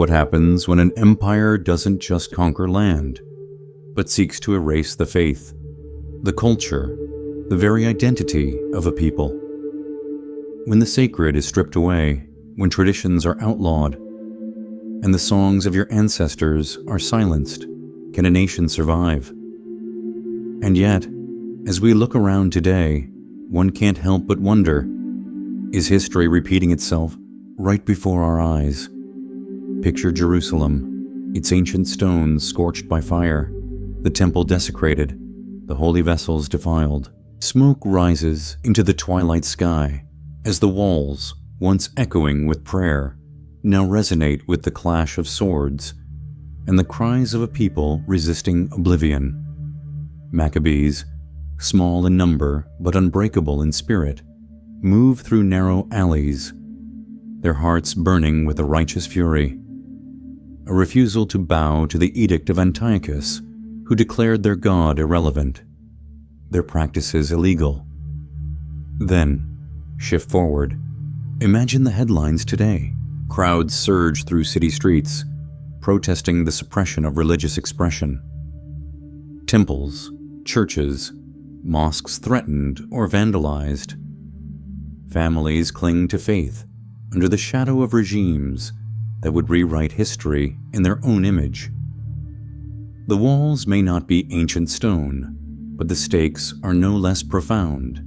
What happens when an empire doesn't just conquer land, but seeks to erase the faith, the culture, the very identity of a people? When the sacred is stripped away, when traditions are outlawed, and the songs of your ancestors are silenced, can a nation survive? And yet, as we look around today, one can't help but wonder, is history repeating itself right before our eyes? Picture Jerusalem, its ancient stones scorched by fire, the temple desecrated, the holy vessels defiled. Smoke rises into the twilight sky as the walls, once echoing with prayer, now resonate with the clash of swords and the cries of a people resisting oblivion. Maccabees, small in number but unbreakable in spirit, move through narrow alleys, their hearts burning with a righteous fury. A refusal to bow to the edict of Antiochus, who declared their god irrelevant, their practices illegal. Then, shift forward. Imagine the headlines today. Crowds surge through city streets, protesting the suppression of religious expression. Temples, churches, mosques threatened or vandalized. Families cling to faith under the shadow of regimes that would rewrite history in their own image. The walls may not be ancient stone, but the stakes are no less profound.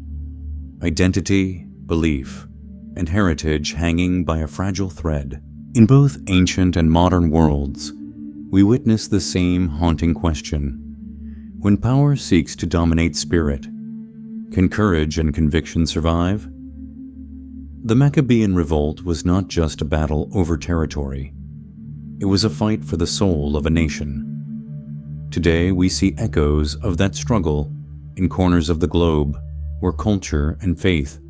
Identity, belief, and heritage hanging by a fragile thread. In both ancient and modern worlds, we witness the same haunting question. When power seeks to dominate spirit, can courage and conviction survive? The Maccabean revolt was not just a battle over territory. It was a fight for the soul of a nation. Today we see echoes of that struggle in corners of the globe where culture and faith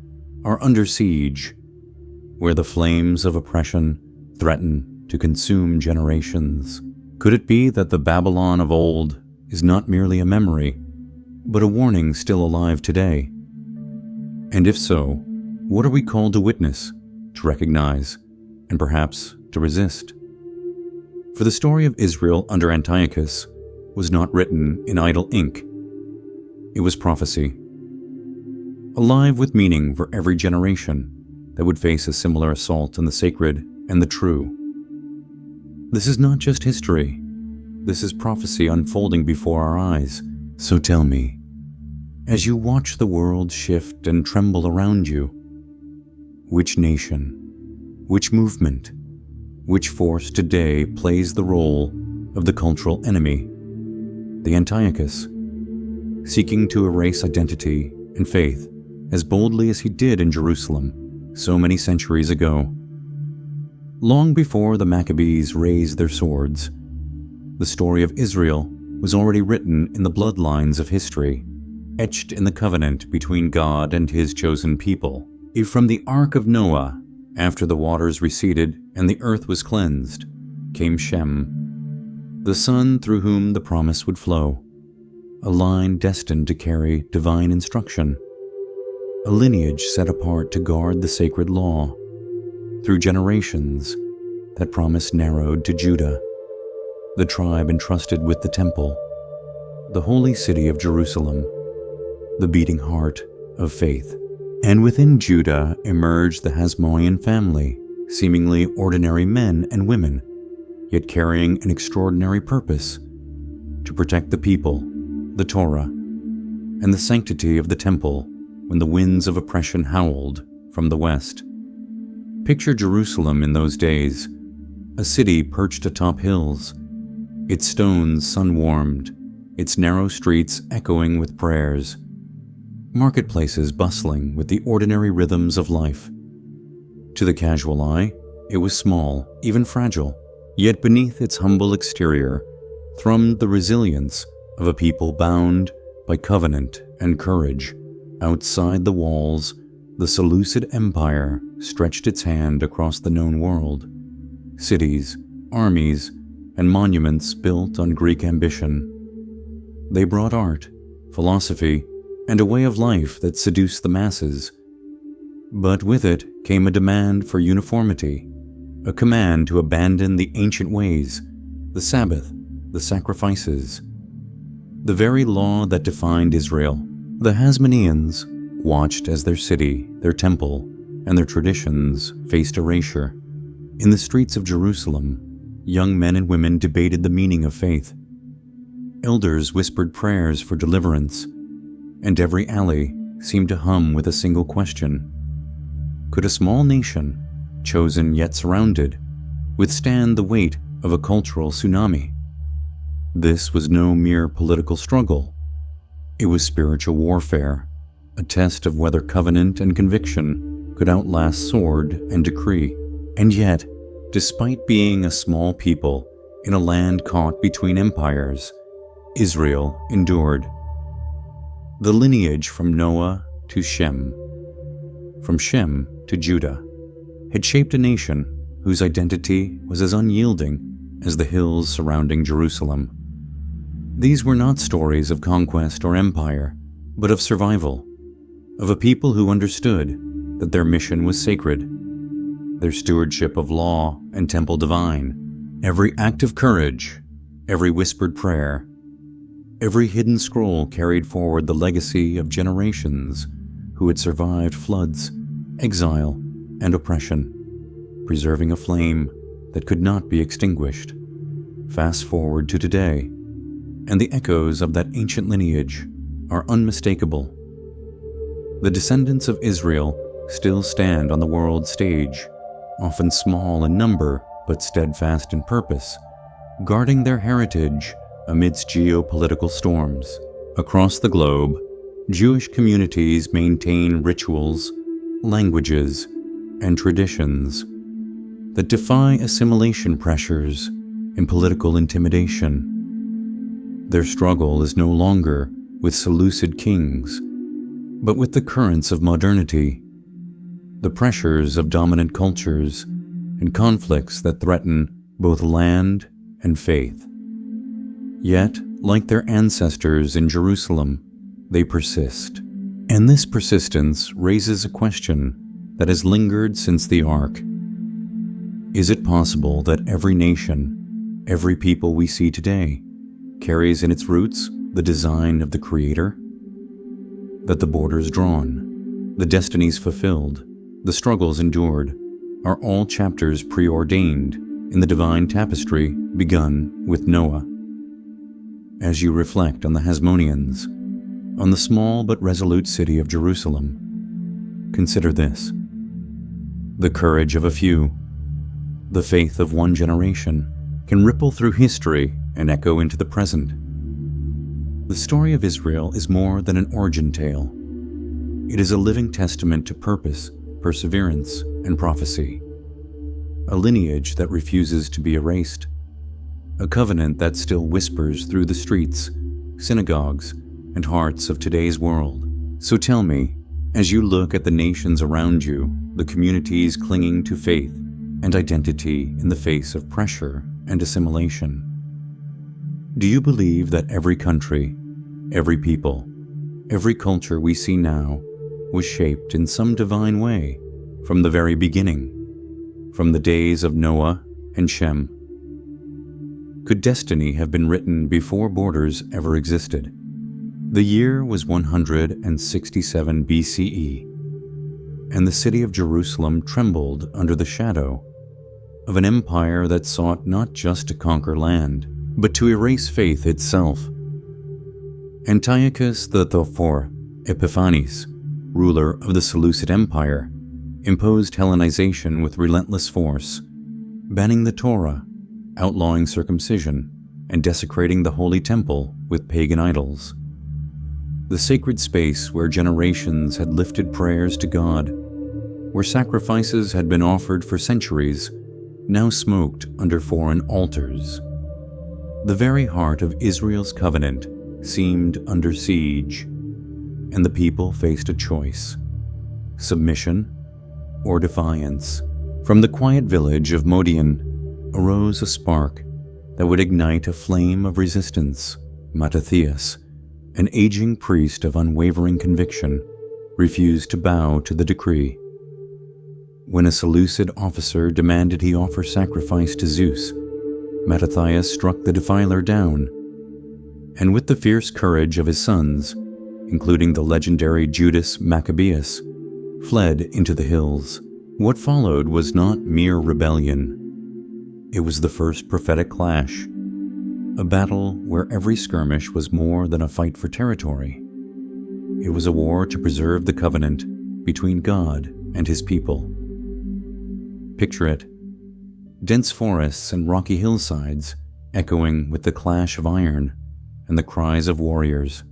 are under siege, where the flames of oppression threaten to consume generations. Could it be that the Babylon of old is not merely a memory, but a warning still alive today? And if so, what are we called to witness, to recognize, and perhaps to resist? For the story of Israel under Antiochus was not written in idle ink. It was prophecy, alive with meaning for every generation that would face a similar assault on the sacred and the true. This is not just history. This is prophecy unfolding before our eyes. So tell me, as you watch the world shift and tremble around you, which nation, which movement, which force today plays the role of the cultural enemy, the Antiochus, seeking to erase identity and faith as boldly as he did in Jerusalem so many centuries ago? Long before the Maccabees raised their swords, the story of Israel was already written in the bloodlines of history, etched in the covenant between God and his chosen people. If from the Ark of Noah, after the waters receded and the earth was cleansed, came Shem, the son through whom the promise would flow, a line destined to carry divine instruction, a lineage set apart to guard the sacred law. Through generations, that promise narrowed to Judah, the tribe entrusted with the temple, the holy city of Jerusalem, the beating heart of faith. And within Judah emerged the Hasmonean family, seemingly ordinary men and women, yet carrying an extraordinary purpose: to protect the people, the Torah, and the sanctity of the temple when the winds of oppression howled from the west. Picture Jerusalem in those days, a city perched atop hills, its stones sun-warmed, its narrow streets echoing with prayers, marketplaces bustling with the ordinary rhythms of life. To the casual eye, it was small, even fragile, yet beneath its humble exterior thrummed the resilience of a people bound by covenant and courage. Outside the walls, the Seleucid Empire stretched its hand across the known world. Cities, armies, and monuments built on Greek ambition. They brought art, philosophy, and a way of life that seduced the masses. But with it came a demand for uniformity, a command to abandon the ancient ways, the Sabbath, the sacrifices, the very law that defined Israel. The Hasmoneans watched as their city, their temple, and their traditions faced erasure. In the streets of Jerusalem, young men and women debated the meaning of faith. Elders whispered prayers for deliverance, and every alley seemed to hum with a single question. Could a small nation, chosen yet surrounded, withstand the weight of a cultural tsunami? This was no mere political struggle. It was spiritual warfare, a test of whether covenant and conviction could outlast sword and decree. And yet, despite being a small people in a land caught between empires, Israel endured. The lineage from Noah to Shem, from Shem to Judah, had shaped a nation whose identity was as unyielding as the hills surrounding Jerusalem. These were not stories of conquest or empire, but of survival, of a people who understood that their mission was sacred, their stewardship of law and temple divine, every act of courage, every whispered prayer, every hidden scroll carried forward the legacy of generations who had survived floods, exile, and oppression, preserving a flame that could not be extinguished. Fast forward to today, and the echoes of that ancient lineage are unmistakable. The descendants of Israel still stand on the world stage, often small in number but steadfast in purpose, guarding their heritage amidst geopolitical storms. Across the globe, Jewish communities maintain rituals, languages, and traditions that defy assimilation pressures and political intimidation. Their struggle is no longer with Seleucid kings, but with the currents of modernity, the pressures of dominant cultures, and conflicts that threaten both land and faith. Yet, like their ancestors in Jerusalem, they persist. And this persistence raises a question that has lingered since the Ark. Is it possible that every nation, every people we see today, carries in its roots the design of the Creator? That the borders drawn, the destinies fulfilled, the struggles endured, are all chapters preordained in the divine tapestry begun with Noah. As you reflect on the Hasmoneans, on the small but resolute city of Jerusalem, consider this: the courage of a few, the faith of one generation, can ripple through history and echo into the present. The story of Israel is more than an origin tale. It is a living testament to purpose, perseverance, and prophecy. A lineage that refuses to be erased. A covenant that still whispers through the streets, synagogues, and hearts of today's world. So tell me, as you look at the nations around you, the communities clinging to faith and identity in the face of pressure and assimilation, do you believe that every country, every people, every culture we see now was shaped in some divine way from the very beginning, from the days of Noah and Shem? Could destiny have been written before borders ever existed? The year was 167 BCE, and the city of Jerusalem trembled under the shadow of an empire that sought not just to conquer land, but to erase faith itself. Antiochus IV Epiphanes, ruler of the Seleucid Empire, imposed Hellenization with relentless force, banning the Torah, outlawing circumcision, and desecrating the Holy Temple with pagan idols. The sacred space where generations had lifted prayers to God, where sacrifices had been offered for centuries, now smoked under foreign altars. The very heart of Israel's covenant seemed under siege, and the people faced a choice: submission or defiance. From the quiet village of Modian arose a spark that would ignite a flame of resistance. Mattathias, an aging priest of unwavering conviction, refused to bow to the decree. When a Seleucid officer demanded he offer sacrifice to Zeus, Mattathias struck the defiler down, and with the fierce courage of his sons, including the legendary Judas Maccabeus, fled into the hills. What followed was not mere rebellion. It was the first prophetic clash, a battle where every skirmish was more than a fight for territory. It was a war to preserve the covenant between God and his people. Picture it: dense forests and rocky hillsides echoing with the clash of iron and the cries of warriors.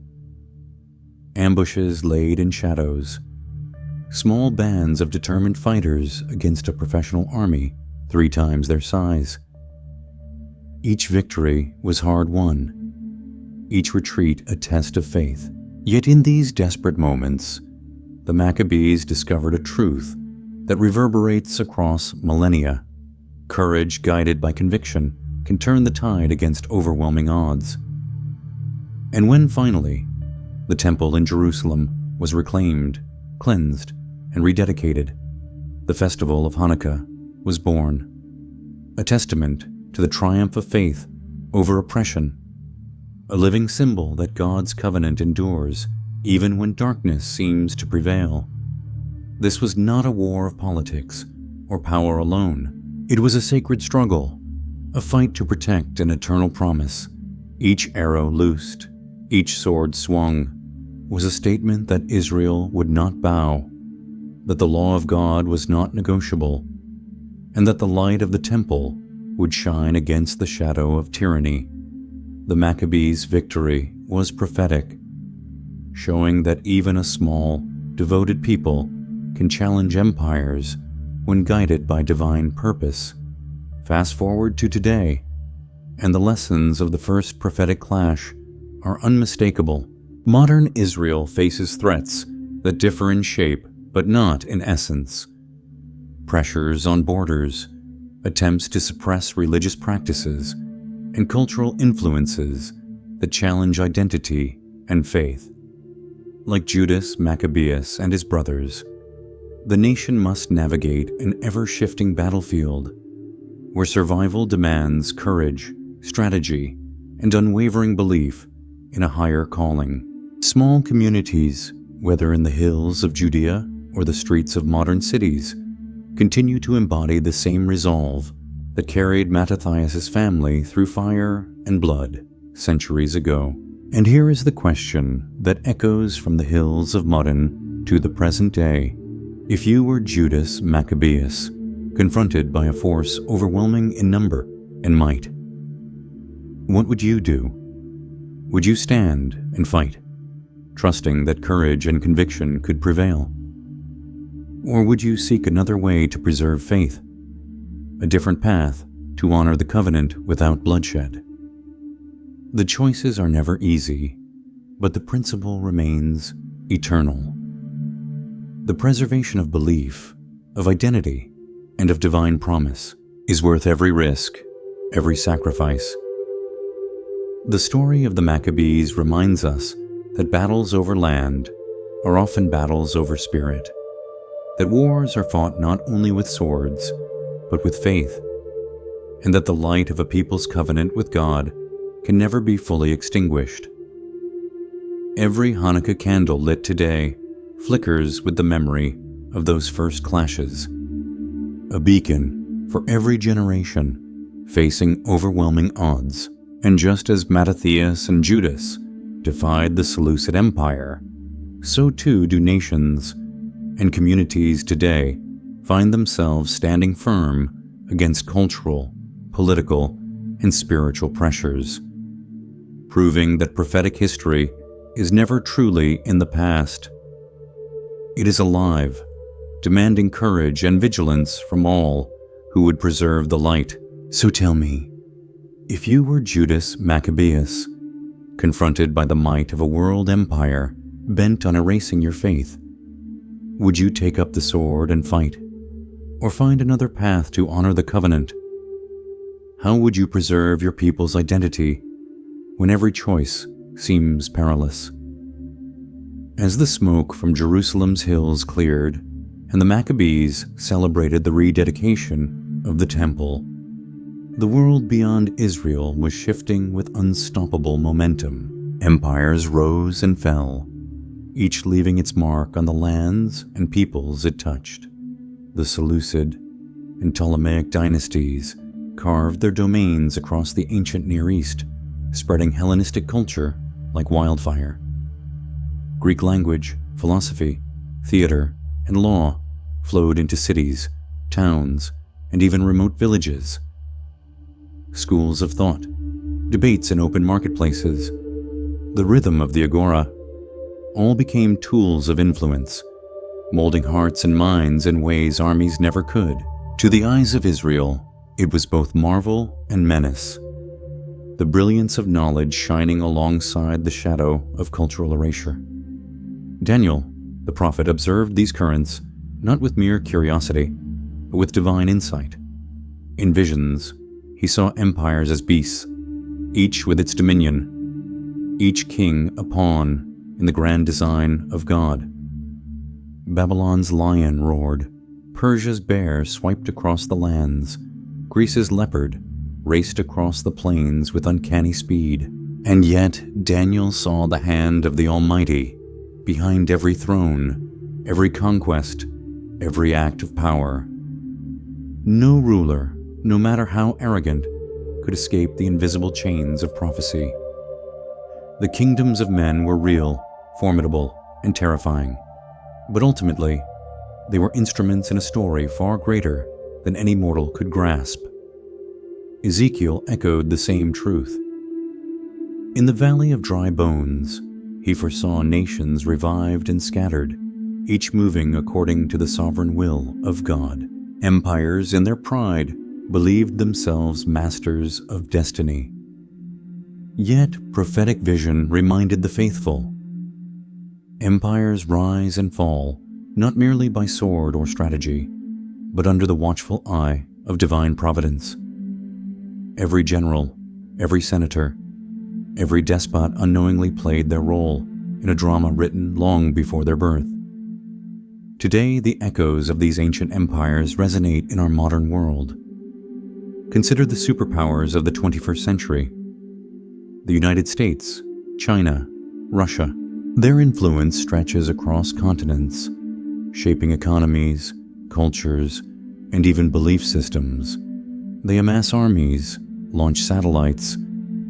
Ambushes laid in shadows, small bands of determined fighters against a professional army 3 times their size. Each victory was hard-won, each retreat a test of faith. Yet in these desperate moments, the Maccabees discovered a truth that reverberates across millennia. Courage guided by conviction can turn the tide against overwhelming odds. And when finally the temple in Jerusalem was reclaimed, cleansed, and rededicated, the festival of Hanukkah was born, a testament to the triumph of faith over oppression, a living symbol that God's covenant endures even when darkness seems to prevail. This was not a war of politics or power alone. It was a sacred struggle, a fight to protect an eternal promise. Each arrow loosed, each sword swung, was a statement that Israel would not bow, that the law of God was not negotiable, and that the light of the temple would shine against the shadow of tyranny. The Maccabees' victory was prophetic, showing that even a small, devoted people can challenge empires when guided by divine purpose. Fast forward to today, and the lessons of the first prophetic clash are unmistakable. Modern Israel faces threats that differ in shape but not in essence. Pressures on borders, attempts to suppress religious practices, and cultural influences that challenge identity and faith. Like Judas Maccabeus and his brothers, the nation must navigate an ever-shifting battlefield where survival demands courage, strategy, and unwavering belief in a higher calling. Small communities, whether in the hills of Judea or the streets of modern cities, continue to embody the same resolve that carried Mattathias' family through fire and blood centuries ago. And here is the question that echoes from the hills of Modin to the present day. If you were Judas Maccabeus, confronted by a force overwhelming in number and might, what would you do? Would you stand and fight, trusting that courage and conviction could prevail? Or would you seek another way to preserve faith, a different path to honor the covenant without bloodshed? The choices are never easy, but the principle remains eternal. The preservation of belief, of identity, and of divine promise is worth every risk, every sacrifice. The story of the Maccabees reminds us that battles over land are often battles over spirit, that wars are fought not only with swords, but with faith, and that the light of a people's covenant with God can never be fully extinguished. Every Hanukkah candle lit today flickers with the memory of those first clashes, a beacon for every generation facing overwhelming odds. And just as Mattathias and Judas defied the Seleucid Empire, so too do nations and communities today find themselves standing firm against cultural, political, and spiritual pressures, proving that prophetic history is never truly in the past. It is alive, demanding courage and vigilance from all who would preserve the light. So tell me, if you were Judas Maccabeus, confronted by the might of a world empire bent on erasing your faith, would you take up the sword and fight, or find another path to honor the covenant? How would you preserve your people's identity when every choice seems perilous? As the smoke from Jerusalem's hills cleared and the Maccabees celebrated the rededication of the temple. The world beyond Israel was shifting with unstoppable momentum. Empires rose and fell, each leaving its mark on the lands and peoples it touched. The Seleucid and Ptolemaic dynasties carved their domains across the ancient Near East, spreading Hellenistic culture like wildfire. Greek language, philosophy, theater, and law flowed into cities, towns, and even remote villages. Schools of thought, debates in open marketplaces, the rhythm of the agora, all became tools of influence, molding hearts and minds in ways armies never could. To the eyes of Israel, it was both marvel and menace, the brilliance of knowledge shining alongside the shadow of cultural erasure. Daniel, the prophet, observed these currents not with mere curiosity, but with divine insight. In visions, he saw empires as beasts, each with its dominion, each king a pawn in the grand design of God. Babylon's lion roared, Persia's bear swiped across the lands, Greece's leopard raced across the plains with uncanny speed. And yet Daniel saw the hand of the Almighty behind every throne, every conquest, every act of power. No ruler, no matter how arrogant, could escape the invisible chains of prophecy. The kingdoms of men were real, formidable, and terrifying, but ultimately, they were instruments in a story far greater than any mortal could grasp. Ezekiel echoed the same truth. In the valley of dry bones, he foresaw nations revived and scattered, each moving according to the sovereign will of God. Empires, in their pride, believed themselves masters of destiny. Yet prophetic vision reminded the faithful. Empires rise and fall, not merely by sword or strategy, but under the watchful eye of divine providence. Every general, every senator, every despot unknowingly played their role in a drama written long before their birth. Today, the echoes of these ancient empires resonate in our modern world. Consider the superpowers of the 21st century. The United States, China, Russia. Their influence stretches across continents, shaping economies, cultures, and even belief systems. They amass armies, launch satellites,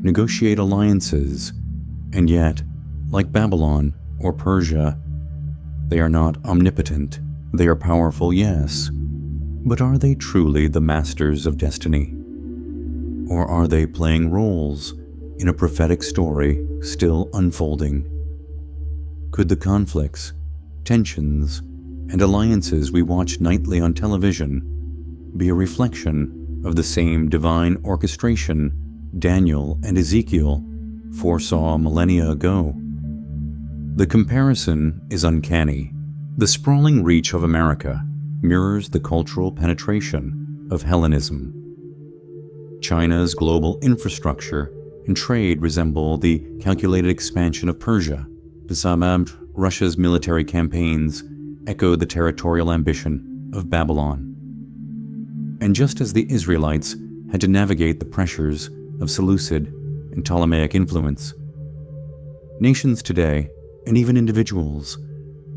negotiate alliances, and yet, like Babylon or Persia, they are not omnipotent. They are powerful, yes, but are they truly the masters of destiny? Or are they playing roles in a prophetic story still unfolding? Could the conflicts, tensions, and alliances we watch nightly on television be a reflection of the same divine orchestration Daniel and Ezekiel foresaw millennia ago? The comparison is uncanny. The sprawling reach of America mirrors the cultural penetration of Hellenism. China's global infrastructure and trade resemble the calculated expansion of Persia. Russia's military campaigns echo the territorial ambition of Babylon. And just as the Israelites had to navigate the pressures of Seleucid and Ptolemaic influence, nations today, and even individuals,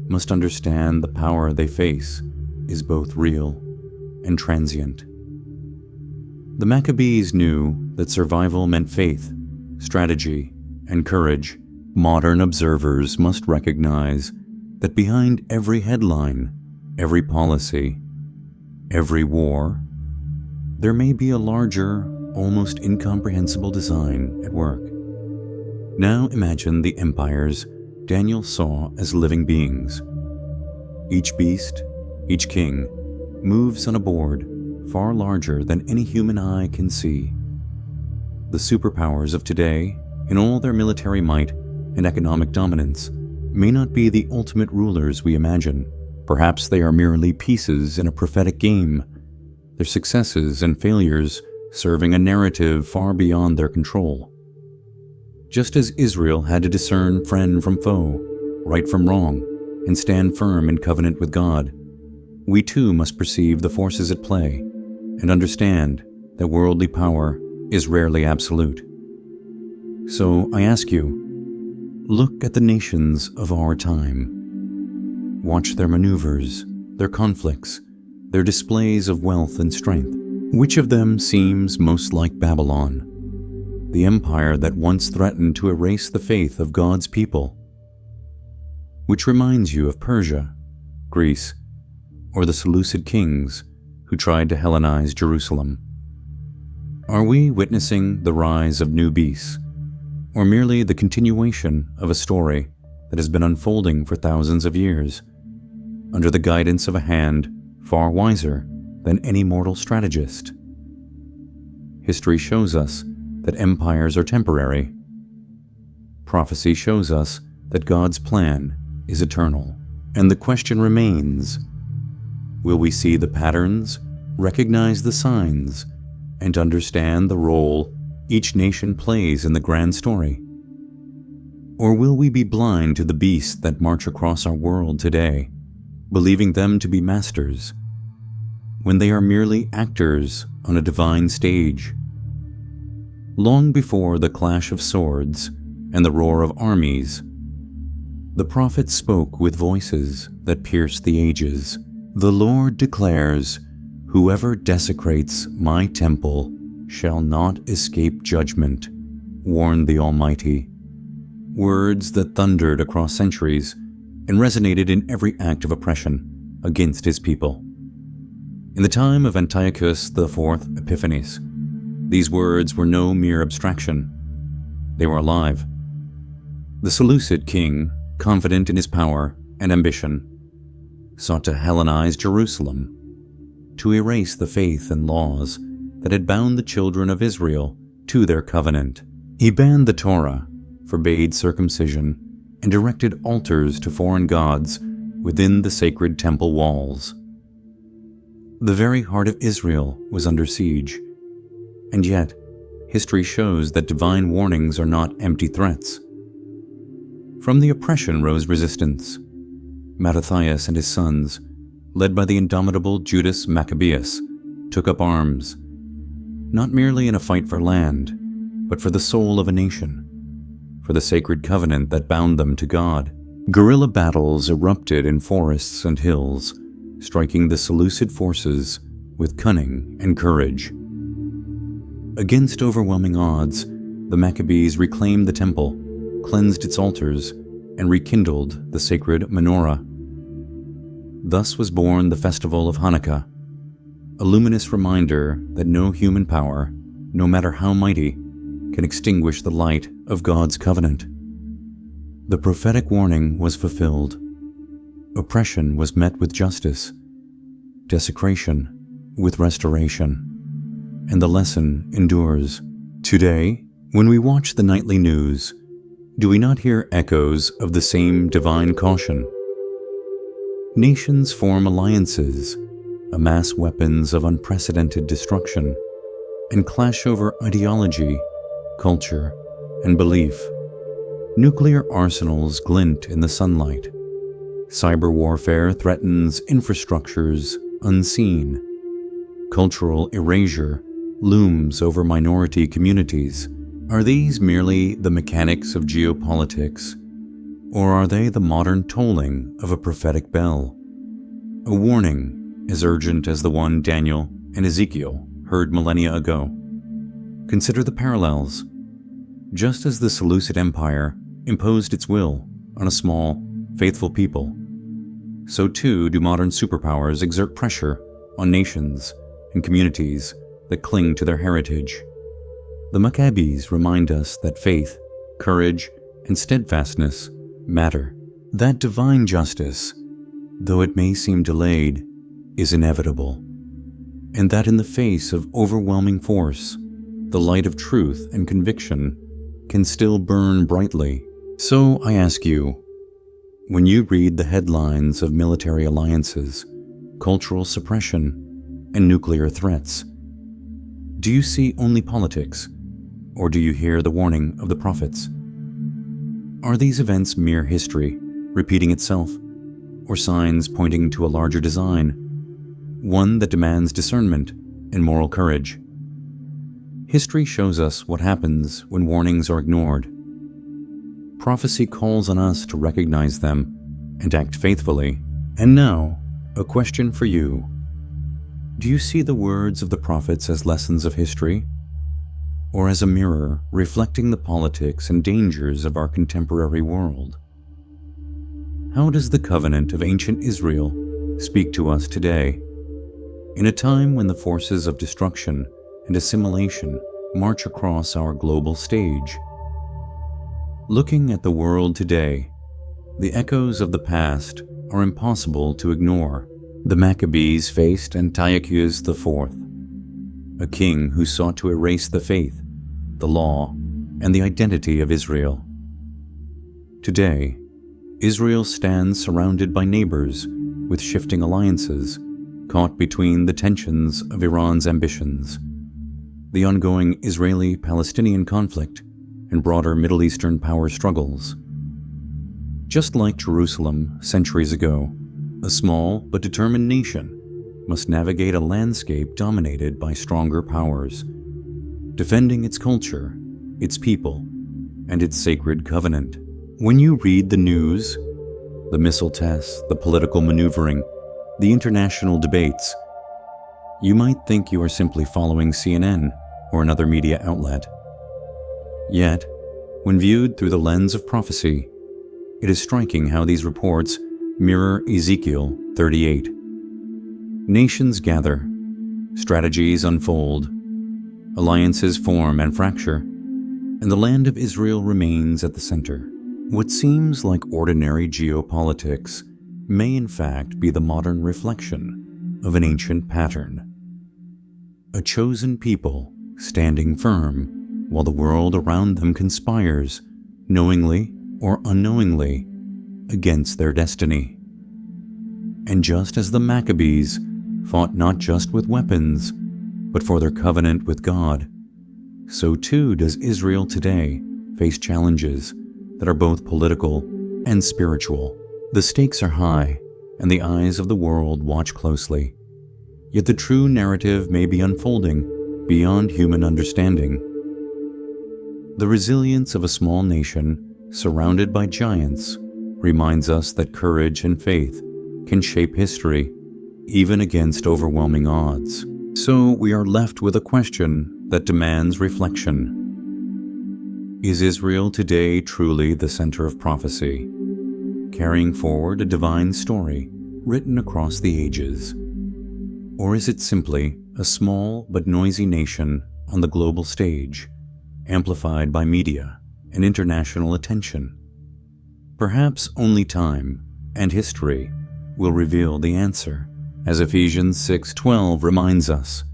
must understand the power they face is both real and transient. The Maccabees knew that survival meant faith, strategy, and courage. Modern observers must recognize that behind every headline, every policy, every war, there may be a larger, almost incomprehensible design at work. Now imagine the empires Daniel saw as living beings. Each beast, each king, moves on a board far larger than any human eye can see. The superpowers of today, in all their military might and economic dominance, may not be the ultimate rulers we imagine. Perhaps they are merely pieces in a prophetic game, their successes and failures serving a narrative far beyond their control. Just as Israel had to discern friend from foe, right from wrong, and stand firm in covenant with God, we too must perceive the forces at play and understand that worldly power is rarely absolute. So I ask you, look at the nations of our time. Watch their maneuvers, their conflicts, their displays of wealth and strength. Which of them seems most like Babylon, the empire that once threatened to erase the faith of God's people? Which reminds you of Persia, Greece, or the Seleucid kings who tried to Hellenize Jerusalem? Are we witnessing the rise of new beasts, or merely the continuation of a story that has been unfolding for thousands of years, under the guidance of a hand far wiser than any mortal strategist? History shows us that empires are temporary. Prophecy shows us that God's plan is eternal. And the question remains, will we see the patterns, recognize the signs, and understand the role each nation plays in the grand story? Or will we be blind to the beasts that march across our world today, believing them to be masters, when they are merely actors on a divine stage? Long before the clash of swords and the roar of armies, the prophets spoke with voices that pierced the ages. The Lord declares, "Whoever desecrates my temple shall not escape judgment," warned the Almighty. Words that thundered across centuries and resonated in every act of oppression against his people. In the time of Antiochus IV Epiphanes, these words were no mere abstraction. They were alive. The Seleucid king, confident in his power and ambition, sought to Hellenize Jerusalem, to erase the faith and laws that had bound the children of Israel to their covenant. He banned the Torah, forbade circumcision, and erected altars to foreign gods within the sacred temple walls. The very heart of Israel was under siege, and yet history shows that divine warnings are not empty threats. From the oppression rose resistance. Mattathias and his sons, led by the indomitable Judas Maccabeus, took up arms, not merely in a fight for land, but for the soul of a nation, for the sacred covenant that bound them to God. Guerrilla battles erupted in forests and hills, striking the Seleucid forces with cunning and courage. Against overwhelming odds, the Maccabees reclaimed the temple, cleansed its altars, and rekindled the sacred menorah. Thus was born the festival of Hanukkah, a luminous reminder that no human power, no matter how mighty, can extinguish the light of God's covenant. The prophetic warning was fulfilled. Oppression was met with justice, desecration with restoration, and the lesson endures. Today, when we watch the nightly news, do we not hear echoes of the same divine caution? Nations form alliances, amass weapons of unprecedented destruction, and clash over ideology, culture, and belief. Nuclear arsenals glint in the sunlight. Cyber warfare threatens infrastructures unseen. Cultural erasure looms over minority communities. Are these merely the mechanics of geopolitics, or are they the modern tolling of a prophetic bell? A warning as urgent as the one Daniel and Ezekiel heard millennia ago. Consider the parallels. Just as the Seleucid Empire imposed its will on a small, faithful people, so too do modern superpowers exert pressure on nations and communities that cling to their heritage. The Maccabees remind us that faith, courage, and steadfastness matter. That divine justice, though it may seem delayed, is inevitable, and that in the face of overwhelming force, the light of truth and conviction can still burn brightly. So I ask you, when you read the headlines of military alliances, cultural suppression, and nuclear threats, do you see only politics, or do you hear the warning of the prophets? Are these events mere history, repeating itself, or signs pointing to a larger design? one that demands discernment and moral courage. History shows us what happens when warnings are ignored. Prophecy calls on us to recognize them and act faithfully. And now, a question for you. Do you see the words of the prophets as lessons of history, or as a mirror reflecting the politics and dangers of our contemporary world? How does the covenant of ancient Israel speak to us today, in a time when the forces of destruction and assimilation march across our global stage? Looking at the world today, the echoes of the past are impossible to ignore. The Maccabees faced Antiochus IV, a king who sought to erase the faith, the law, and the identity of Israel. Today, Israel stands surrounded by neighbors with shifting alliances, caught between the tensions of Iran's ambitions, the ongoing Israeli-Palestinian conflict, and broader Middle Eastern power struggles. Just like Jerusalem centuries ago, a small but determined nation must navigate a landscape dominated by stronger powers, defending its culture, its people, and its sacred covenant. When you read the news, the missile tests, the political maneuvering, the international debates, you might think you are simply following CNN or another media outlet. Yet, when viewed through the lens of prophecy, it is striking how these reports mirror Ezekiel 38. Nations gather, strategies unfold, alliances form and fracture, and the land of Israel remains at the center. What seems like ordinary geopolitics may in fact be the modern reflection of an ancient pattern. A chosen people standing firm while the world around them conspires, knowingly or unknowingly, against their destiny. And just as the Maccabees fought not just with weapons, but for their covenant with God, so too does Israel today face challenges that are both political and spiritual. The stakes are high, and the eyes of the world watch closely. Yet the true narrative may be unfolding beyond human understanding. The resilience of a small nation surrounded by giants reminds us that courage and faith can shape history, even against overwhelming odds. So we are left with a question that demands reflection. Is Israel today truly the center of prophecy, carrying forward a divine story written across the ages? Or is it simply a small but noisy nation on the global stage, amplified by media and international attention? Perhaps only time and history will reveal the answer, as Ephesians 6:12 reminds us.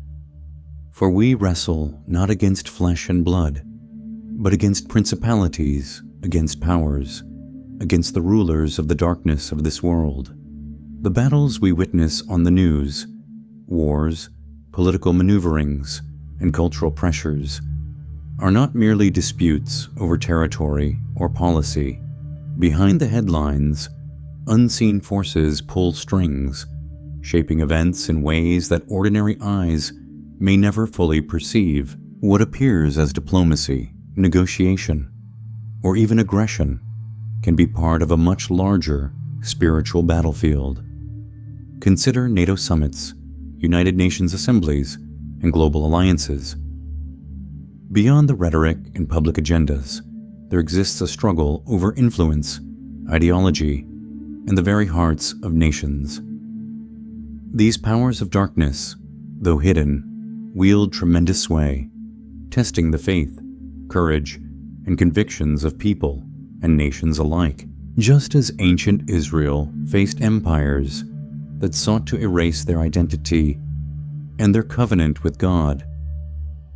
For we wrestle not against flesh and blood, but against principalities, against powers, against the rulers of the darkness of this world. The battles we witness on the news, wars, political maneuverings, and cultural pressures, are not merely disputes over territory or policy. Behind the headlines, unseen forces pull strings, shaping events in ways that ordinary eyes may never fully perceive. What appears as diplomacy, negotiation, or even aggression can be part of a much larger spiritual battlefield. Consider NATO summits, United Nations assemblies, and global alliances. Beyond the rhetoric and public agendas, there exists a struggle over influence, ideology, and the very hearts of nations. These powers of darkness, though hidden, wield tremendous sway, testing the faith, courage, and convictions of people and nations alike. Just as ancient Israel faced empires that sought to erase their identity and their covenant with God,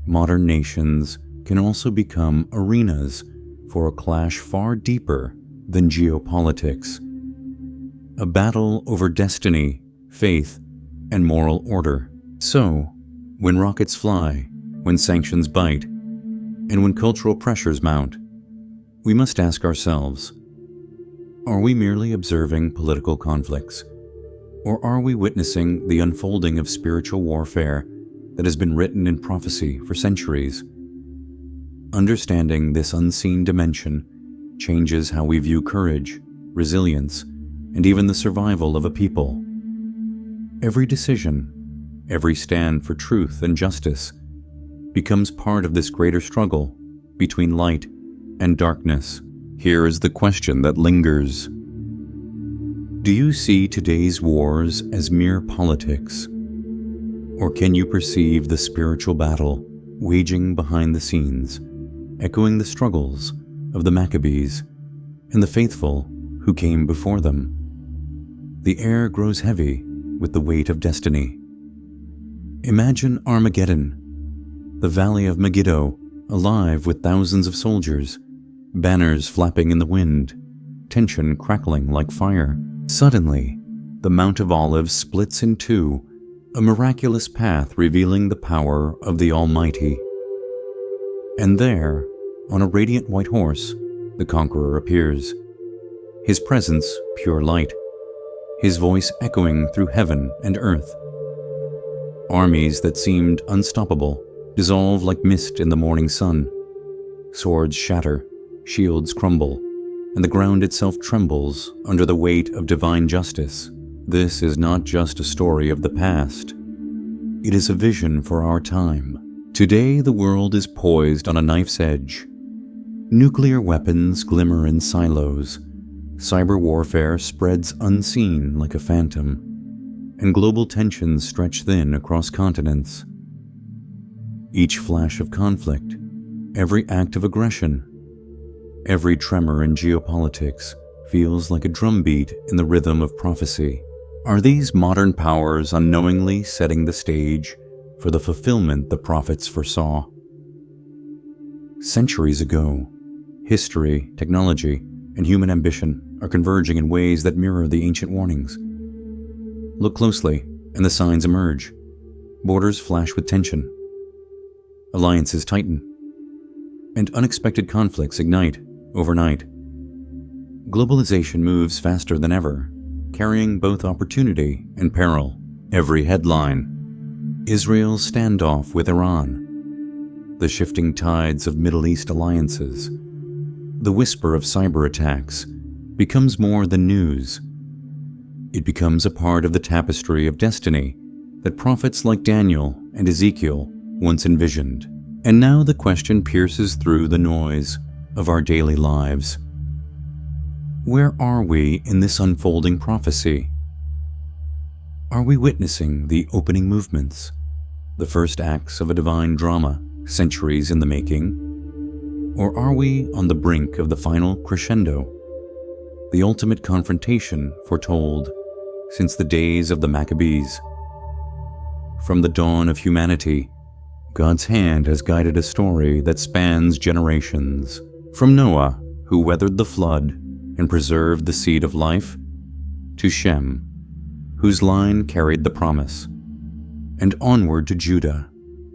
modern nations can also become arenas for a clash far deeper than geopolitics. A battle over destiny, faith, and moral order. So, when rockets fly, when sanctions bite, and when cultural pressures mount, we must ask ourselves, are we merely observing political conflicts, Or are we witnessing the unfolding of spiritual warfare that has been written in prophecy for centuries? Understanding this unseen dimension changes how we view courage, resilience, and even the survival of a people. Every decision, every stand for truth and justice becomes part of this greater struggle between light and darkness. Here is the question that lingers. Do you see today's wars as mere politics? Or can you perceive the spiritual battle waging behind the scenes, echoing the struggles of the Maccabees and the faithful who came before them? The air grows heavy with the weight of destiny. Imagine Armageddon, the valley of Megiddo, alive with thousands of soldiers, banners flapping in the wind, tension crackling like fire. Suddenly, the Mount of Olives splits in two, a miraculous path revealing the power of the Almighty. And there, on a radiant white horse, the conqueror appears, his presence pure light, his voice echoing through heaven and earth. Armies that seemed unstoppable dissolve like mist in the morning sun. Swords shatter, shields crumble, and the ground itself trembles under the weight of divine justice. This is not just a story of the past. It is a vision for our time. Today, the world is poised on a knife's edge. Nuclear weapons glimmer in silos. Cyber warfare spreads unseen like a phantom, and global tensions stretch thin across continents. Each flash of conflict, every act of aggression, every tremor in geopolitics feels like a drumbeat in the rhythm of prophecy. Are these modern powers unknowingly setting the stage for the fulfillment the prophets foresaw? Centuries ago, history, technology, and human ambition are converging in ways that mirror the ancient warnings. Look closely, and the signs emerge. Borders flash with tension. Alliances tighten. And unexpected conflicts ignite overnight. Globalization moves faster than ever, carrying both opportunity and peril. Every headline: Israel's standoff with Iran. The shifting tides of Middle East alliances. The whisper of cyber attacks becomes more than news. It becomes a part of the tapestry of destiny that prophets like Daniel and Ezekiel once envisioned. And now the question pierces through the noise of our daily lives. Where are we in this unfolding prophecy? Are we witnessing the opening movements, the first acts of a divine drama, centuries in the making? Or are we on the brink of the final crescendo, the ultimate confrontation foretold since the days of the Maccabees? From the dawn of humanity, God's hand has guided a story that spans generations. From Noah, who weathered the flood and preserved the seed of life, to Shem, whose line carried the promise, and onward to Judah,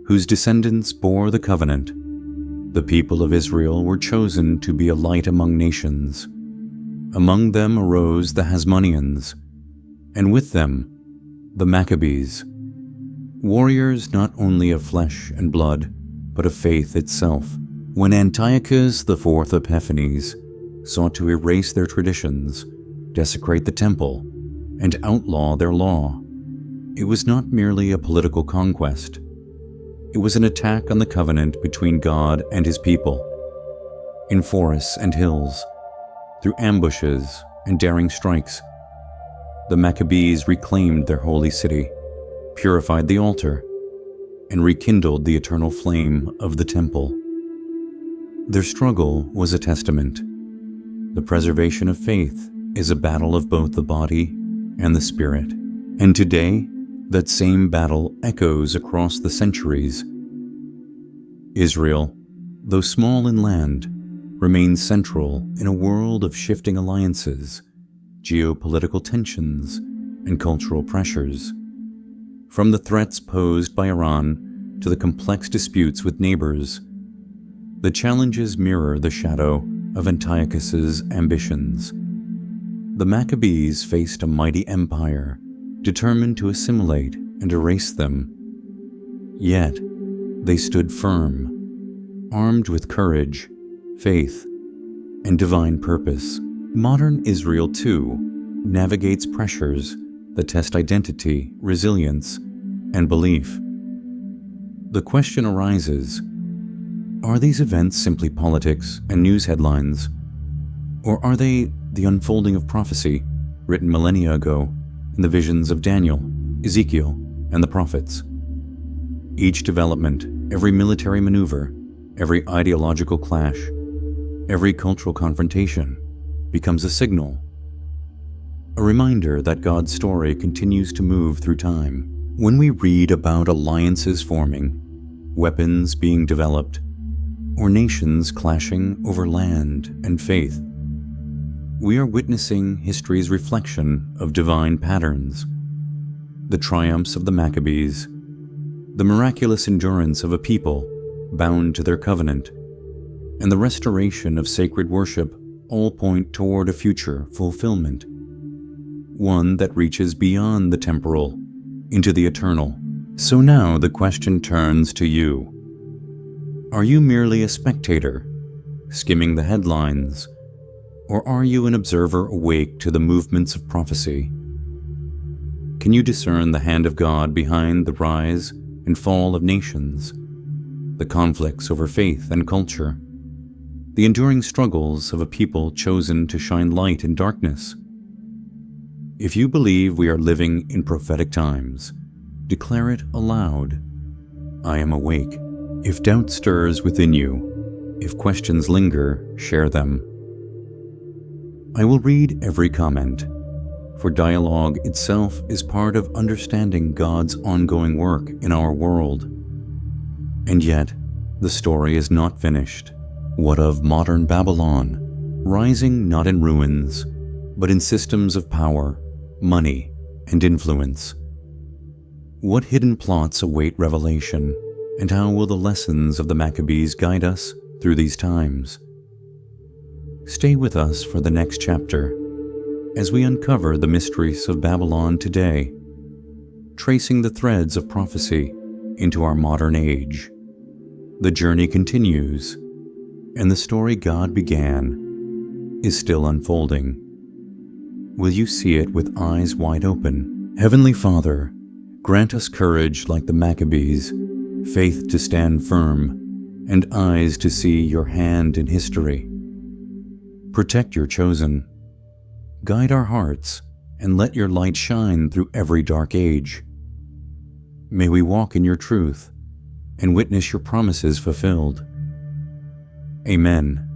whose descendants bore the covenant. The people of Israel were chosen to be a light among nations. Among them arose the Hasmoneans, and with them the Maccabees, warriors not only of flesh and blood, but of faith itself. When Antiochus IV Epiphanes sought to erase their traditions, desecrate the temple, and outlaw their law, it was not merely a political conquest. It was an attack on the covenant between God and his people. In forests and hills, through ambushes and daring strikes, the Maccabees reclaimed their holy city, purified the altar, and rekindled the eternal flame of the temple. Their struggle was a testament. The preservation of faith is a battle of both the body and the spirit. And today, that same battle echoes across the centuries. Israel, though small in land, remains central in a world of shifting alliances, geopolitical tensions, and cultural pressures. From the threats posed by Iran to the complex disputes with neighbors, the challenges mirror the shadow of Antiochus's ambitions. The Maccabees faced a mighty empire, determined to assimilate and erase them. Yet, they stood firm, armed with courage, faith, and divine purpose. Modern Israel, too, navigates pressures that test identity, resilience, and belief. The question arises, are these events simply politics and news headlines, or are they the unfolding of prophecy written millennia ago in the visions of Daniel, Ezekiel, and the prophets? Each development, every military maneuver, every ideological clash, every cultural confrontation becomes a signal, a reminder that God's story continues to move through time. When we read about alliances forming, weapons being developed, or nations clashing over land and faith, we are witnessing history's reflection of divine patterns, the triumphs of the Maccabees, the miraculous endurance of a people bound to their covenant, and the restoration of sacred worship all point toward a future fulfillment, one that reaches beyond the temporal into the eternal. So now the question turns to you. Are you merely a spectator, skimming the headlines, or are you an observer awake to the movements of prophecy? Can you discern the hand of God behind the rise and fall of nations, the conflicts over faith and culture, the enduring struggles of a people chosen to shine light in darkness? If you believe we are living in prophetic times, declare it aloud. I am awake. If doubt stirs within you, if questions linger, share them. I will read every comment, for dialogue itself is part of understanding God's ongoing work in our world. And yet, the story is not finished. What of modern Babylon, rising not in ruins, but in systems of power, money, and influence? What hidden plots await revelation, and how will the lessons of the Maccabees guide us through these times? Stay with us for the next chapter as we uncover the mysteries of Babylon today, tracing the threads of prophecy into our modern age. The journey continues, and the story God began is still unfolding. Will you see it with eyes wide open? Heavenly Father, grant us courage like the Maccabees, faith to stand firm, and eyes to see your hand in history. Protect your chosen. Guide our hearts, and let your light shine through every dark age. May we walk in your truth and witness your promises fulfilled. Amen.